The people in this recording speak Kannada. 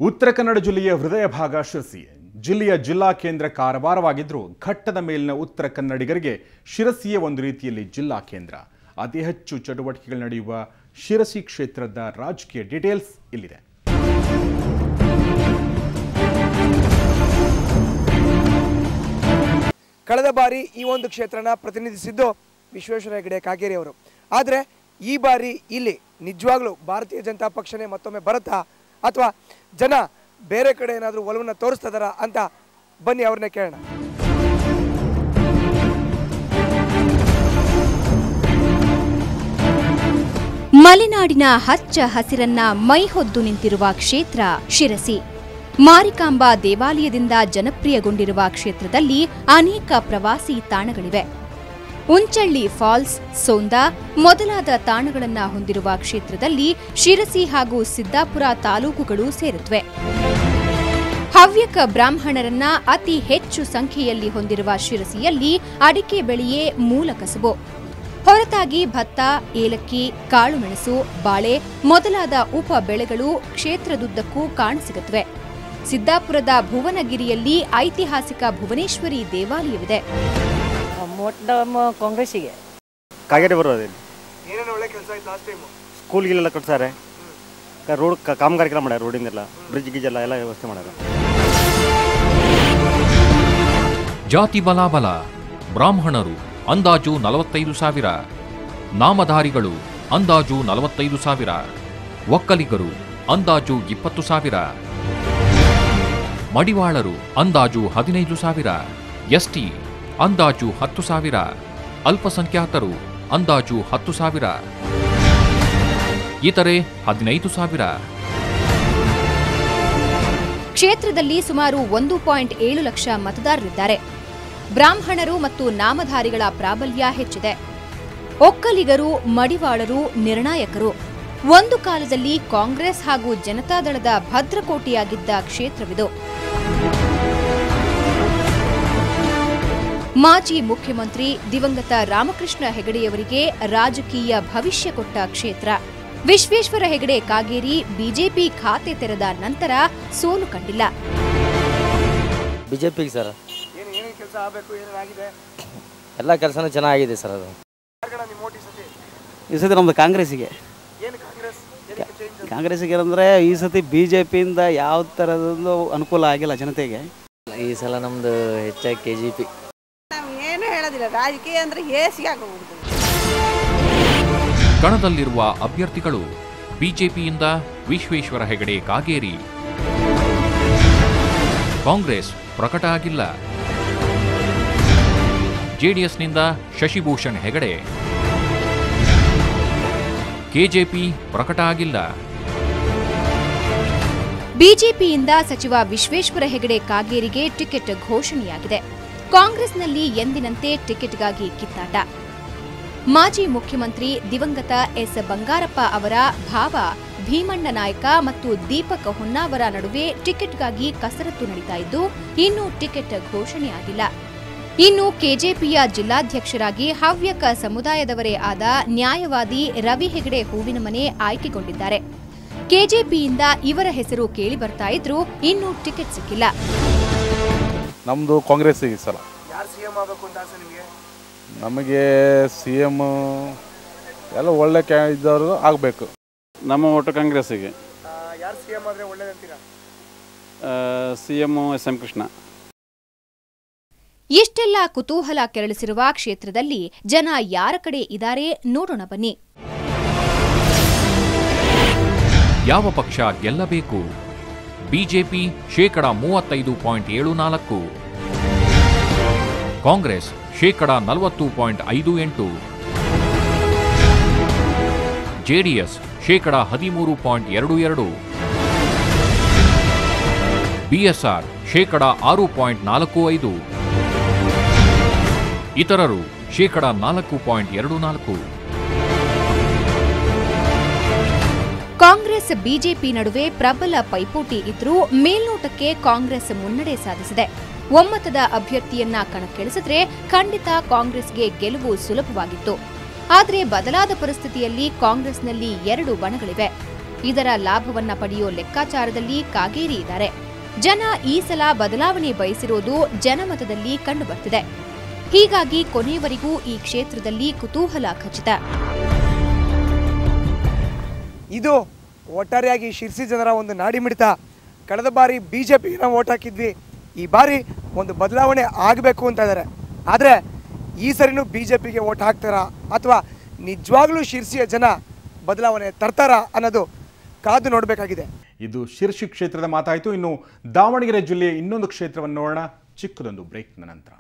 ಉತ್ತರ ಕನ್ನಡ ಜಿಲ್ಲೆಯ ಹೃದಯ ಭಾಗ ಶಿರಸಿ. ಜಿಲ್ಲೆಯ ಜಿಲ್ಲಾ ಕೇಂದ್ರ ಕಾರವಾರವಾಗಿದ್ದರೂ ಘಟ್ಟದ ಮೇಲಿನ ಉತ್ತರ ಕನ್ನಡಿಗರಿಗೆ ಶಿರಸಿಯೇ ಒಂದು ರೀತಿಯಲ್ಲಿ ಜಿಲ್ಲಾ ಕೇಂದ್ರ. ಅತಿ ಹೆಚ್ಚು ಚಟುವಟಿಕೆಗಳು ನಡೆಯುವ ಶಿರಸಿ ಕ್ಷೇತ್ರದ ರಾಜಕೀಯ ಡೀಟೇಲ್ಸ್ ಇಲ್ಲಿದೆ. ಕಳೆದ ಬಾರಿ ಈ ಒಂದು ಕ್ಷೇತ್ರನ ಪ್ರತಿನಿಧಿಸಿದ್ದು ವಿಶ್ವೇಶ್ವರ ಹೆಗಡೆ ಕಾಗೇರಿ ಅವರು. ಆದರೆ ಈ ಬಾರಿ ಇಲ್ಲಿ ನಿಜವಾಗ್ಲೂ ಭಾರತೀಯ ಜನತಾ ಪಕ್ಷನೇ ಮತ್ತೊಮ್ಮೆ ಬರುತ್ತಾ ಅಥವಾ ಜನ ಬೇರೆ ಕಡೆ ಏನಾದರೂ ಒಲವನ್ನು ತೋರಿಸ್ತಿದಾರ ಅಂತ ಬನ್ನಿ ಅವ್ರನ್ನೇ ಕೇಳೋಣ. ಮಲೆನಾಡಿನ ಹಚ್ಚ ಹಸಿರನ್ನ ಮೈಹೊದ್ದು ನಿಂತಿರುವ ಕ್ಷೇತ್ರ ಶಿರಸಿ. ಮಾರಿಕಾಂಬಾ ದೇವಾಲಯದಿಂದ ಜನಪ್ರಿಯಗೊಂಡಿರುವ ಕ್ಷೇತ್ರದಲ್ಲಿ ಅನೇಕ ಪ್ರವಾಸಿ ತಾಣಗಳಿವೆ. ಉಂಚಳ್ಳಿ ಫಾಲ್ಸ್, ಸೋಂದಾ ಮೊದಲಾದ ತಾಣಗಳನ್ನು ಹೊಂದಿರುವ ಕ್ಷೇತ್ರದಲ್ಲಿ ಶಿರಸಿ ಹಾಗೂ ಸಿದ್ದಾಪುರ ತಾಲೂಕುಗಳು ಸೇರುತ್ತವೆ. ಹವ್ಯಕ ಬ್ರಾಹ್ಮಣರನ್ನ ಅತಿ ಹೆಚ್ಚು ಸಂಖ್ಯೆಯಲ್ಲಿ ಹೊಂದಿರುವ ಶಿರಸಿಯಲ್ಲಿ ಅಡಿಕೆ ಬೆಳೆಯೇ ಮೂಲ ಕಸುಬು. ಹೊರತಾಗಿ ಭತ್ತ, ಏಲಕ್ಕಿ, ಕಾಳುಮೆಣಸು, ಬಾಳೆ ಮೊದಲಾದ ಉಪ ಬೆಳೆಗಳು ಕ್ಷೇತ್ರದುದ್ದಕ್ಕೂ ಕಾಣಸಿಗುತ್ತವೆ. ಸಿದ್ದಾಪುರದ ಭುವನಗಿರಿಯಲ್ಲಿ ಐತಿಹಾಸಿಕ ಭುವನೇಶ್ವರಿ ದೇವಾಲಯವಿದೆ. ಕಾಂಗ್ರೆಸ್ಸಿಗೆ ಕಾಗೇರಿ ಬರೋದು. ಸ್ಕೂಲ್ಗೆಲ್ಲ ಕಟ್ಸಾರೆ, ರೋಡ್ ಕಾಮಗಾರಿಕೆಲ್ಲ ಮಾಡ್ಯಾರ, ರೋಡಿಂದೆಲ್ಲ ಬ್ರಿಡ್ಜ್ ಗಿಜೆಲ್ಲ ಎಲ್ಲ ವ್ಯವಸ್ಥೆ ಮಾಡ್ಯಾರ. ಜಾತಿ ಬಲಾಬಲ. ಬ್ರಾಹ್ಮಣರು ಅಂದಾಜು 45,000, ನಾಮಧಾರಿಗಳು ಅಂದಾಜು 45,000, ಒಕ್ಕಲಿಗರು ಅಂದಾಜು 20,000, ಮಡಿವಾಳರು ಅಂದಾಜು 15,000, ಎಸ್ಟಿ ಅಂದಾಜು 10,000, ಅಲ್ಪಸಂಖ್ಯಾತರು ಅಂದಾಜು 10,000, ಇತರೆ 15,000. ಕ್ಷೇತ್ರದಲ್ಲಿ ಸುಮಾರು 1.7 ಲಕ್ಷ ಮತದಾರರಿದ್ದಾರೆ. ಬ್ರಾಹ್ಮಣರು ಮತ್ತು ನಾಮಧಾರಿಗಳ ಪ್ರಾಬಲ್ಯ ಹೆಚ್ಚಿದೆ. ಒಕ್ಕಲಿಗರು, ಮಡಿವಾಳರು ನಿರ್ಣಾಯಕರು. ಒಂದು ಕಾಲದಲ್ಲಿ ಕಾಂಗ್ರೆಸ್ ಹಾಗೂ ಜನತಾದಳದ ಭದ್ರಕೋಟೆಯಾಗಿದ್ದ ಕ್ಷೇತ್ರವಿದು. ಮಾಜಿ ಮುಖ್ಯಮಂತ್ರಿ ದಿವಂಗತ ರಾಮಕೃಷ್ಣ ಹೆಗಡೆಯವರಿಗೆ ರಾಜಕೀಯ ಭವಿಷ್ಯ ಕೊಟ್ಟ ಕ್ಷೇತ್ರ. ವಿಶ್ವೇಶ್ವರ ಹೆಗಡೆ ಕಾಗೇರಿ ಬಿಜೆಪಿ ಖಾತೆ ತೆರೆದ ನಂತರ ಸೋಲು ಕಂಡಿಲ್ಲ. ಬಿಜೆಪಿಗೆ ಸರ್ ಎಲ್ಲ ಕೆಲಸನೂ ಚೆನ್ನಾಗಿದೆ ಸರ್. ಅದು ಈ ಸತಿ ನಮ್ದು ಕಾಂಗ್ರೆಸ್ಸಿಗೆ ಅಂದರೆ ಈ ಸತಿ ಬಿಜೆಪಿಯಿಂದ ಯಾವ ಥರದೊಂದು ಅನುಕೂಲ ಆಗಿಲ್ಲ ಜನತೆಗೆ. ಈ ಸಲ ನಮ್ದು ಹೆಚ್ಚಾಗಿ KJP. ಏನು ಹೇಳೋದಿಲ್ಲ, ರಾಜಕೀಯ ಅಂದ್ರೆ ಹೇಸಿಗೆ ಆಗೋಗ್ಬಿಡುತ್ತೆ. ಕಣದಲ್ಲಿರುವ ಅಭ್ಯರ್ಥಿಗಳು ಬಿಜೆಪಿಯಿಂದ ವಿಶ್ವೇಶ್ವರ ಹೆಗಡೆ ಕಾಗೇರಿ. ಕಾಂಗ್ರೆಸ್ ಪ್ರಕಟ ಆಗಿಲ್ಲ. ಜೆಡಿಎಸ್ನಿಂದ ಶಶಿಭೂಷಣ್ ಹೆಗಡೆ. ಕೆಜೆಪಿ ಪ್ರಕಟ ಆಗಿಲ್ಲ. ಬಿಜೆಪಿಯಿಂದ ಸಚಿವ ವಿಶ್ವೇಶ್ವರ ಹೆಗಡೆ ಕಾಗೇರಿಗೆ ಟಿಕೆಟ್ ಘೋಷಣೆಯಾಗಿದೆ. ಕಾಂಗ್ರೆಸ್ನಲ್ಲಿ ಎಂದಿನಂತೆ ಟಿಕೆಟ್ಗಾಗಿ ಕಿತ್ತಾಟ. ಮಾಜಿ ಮುಖ್ಯಮಂತ್ರಿ ದಿವಂಗತ ಎಸ್ ಬಂಗಾರಪ್ಪ ಅವರ ಭಾವ ಭೀಮಣ್ಣ ನಾಯಕ ಮತ್ತು ದೀಪಕ್ ಹೊನ್ನಾವರ ನಡುವೆ ಟಿಕೆಟ್ಗಾಗಿ ಕಸರತ್ತು ನಡೀತಾ ಇದ್ದು, ಇನ್ನೂ ಟಿಕೆಟ್ ಘೋಷಣೆಯಾಗಿಲ್ಲ. ಇನ್ನು ಕೆಜೆಪಿಯ ಜಿಲ್ಲಾಧ್ಯಕ್ಷರಾಗಿ ಹವ್ಯಕ ಸಮುದಾಯದವರೇ ಆದ ನ್ಯಾಯವಾದಿ ರವಿ ಹೆಗಡೆ ಹೂವಿನಮನೆ ಆಯ್ಕೆಗೊಂಡಿದ್ದಾರೆ. ಕೆಜೆಪಿಯಿಂದ ಇವರ ಹೆಸರು ಕೇಳಿ ಬರ್ತಾ ಇದ್ರೂ ಇನ್ನೂ ಟಿಕೆಟ್ ಸಿಕ್ಕಿಲ್ಲ. ನಮ್ಮದು ಕಾಂಗ್ರೆಸ್ ಈ ಸಲ. ನಮಗೆ CM ಎಲ್ಲ ಒಳ್ಳೆ ಇದ್ದವರು ಆಗಬೇಕು. ನಮ್ಮ ಒಟ್ಟು ಕಾಂಗ್ರೆಸ್ಸಿಗೆ. CM SM Krishna. ಇಷ್ಟೆಲ್ಲ ಕುತೂಹಲ ಕೆರಳಿಸಿರುವ ಕ್ಷೇತ್ರದಲ್ಲಿ ಜನ ಯಾರ ಕಡೆ ಇದ್ದಾರೆ ನೋಡೋಣ ಬನ್ನಿ. ಯಾವ ಪಕ್ಷ ಗೆಲ್ಲಬೇಕು? ಬಿಜೆಪಿ (35.74%), ಕಾಂಗ್ರೆಸ್ (40.58%), ಜೆಡಿಎಸ್ (13.22%), BSR (6.45%), ಇತರರು (4.24%). ಕಾಂಗ್ರೆಸ್ ಬಿಜೆಪಿ ನಡುವೆ ಪ್ರಬಲ ಪೈಪೋಟಿ ಇದ್ರೂ ಮೇಲ್ನೋಟಕ್ಕೆ ಕಾಂಗ್ರೆಸ್ ಮುನ್ನಡೆ ಸಾಧಿಸಿದೆ. ಒಮ್ಮತದ ಅಭ್ಯರ್ಥಿಯನ್ನ ಕಣಕ್ಕಿಳಿಸಿದ್ರೆ ಖಂಡಿತ ಕಾಂಗ್ರೆಸ್ಗೆ ಗೆಲುವು ಸುಲಭವಾಗಿತ್ತು. ಆದರೆ ಬದಲಾದ ಪರಿಸ್ಥಿತಿಯಲ್ಲಿ ಕಾಂಗ್ರೆಸ್ನಲ್ಲಿ 2 ಬಣಗಳಿವೆ. ಇದರ ಲಾಭವನ್ನ ಪಡೆಯೋ ಲೆಕ್ಕಾಚಾರದಲ್ಲಿ ಕಾಗೇರಿ ಇದ್ದಾರೆ. ಜನ ಈ ಸಲ ಬದಲಾವಣೆ ಬಯಸಿರೋದು ಜನಮತದಲ್ಲಿ ಕಂಡುಬರ್ತಿದೆ. ಹೀಗಾಗಿ ಕೊನೆಯವರೆಗೂ ಈ ಕ್ಷೇತ್ರದಲ್ಲಿ ಕುತೂಹಲ ಖಚಿತ. ಇದು ಒಟ್ಟಾರೆಯಾಗಿ ಶಿರ್ಸಿ ಜನರ ಒಂದು ನಾಡಿಮಿಡಿತ. ಕಳೆದ ಬಾರಿ ಬಿಜೆಪಿಗೆ ನಾವು ಓಟ್ ಹಾಕಿದ್ವಿ, ಈ ಬಾರಿ ಒಂದು ಬದಲಾವಣೆ ಆಗಬೇಕು ಅಂತ ಇದ್ದಾರೆ. ಆದರೆ ಈ ಸರಿನೂ ಬಿಜೆಪಿಗೆ ಓಟ್ ಹಾಕ್ತಾರಾ ಅಥವಾ ನಿಜವಾಗ್ಲೂ ಶಿರ್ಸಿಯ ಜನ ಬದಲಾವಣೆ ತರ್ತಾರಾ ಅನ್ನೋದು ಕಾದು ನೋಡಬೇಕಾಗಿದೆ. ಇದು ಶಿರ್ಸಿ ಕ್ಷೇತ್ರದ ಮಾತಾಯಿತು. ಇನ್ನು ದಾವಣಗೆರೆ ಜಿಲ್ಲೆಯ ಇನ್ನೊಂದು ಕ್ಷೇತ್ರವನ್ನು ನೋಡೋಣ ಚಿಕ್ಕದೊಂದು ಬ್ರೇಕ್ನ ನಂತರ.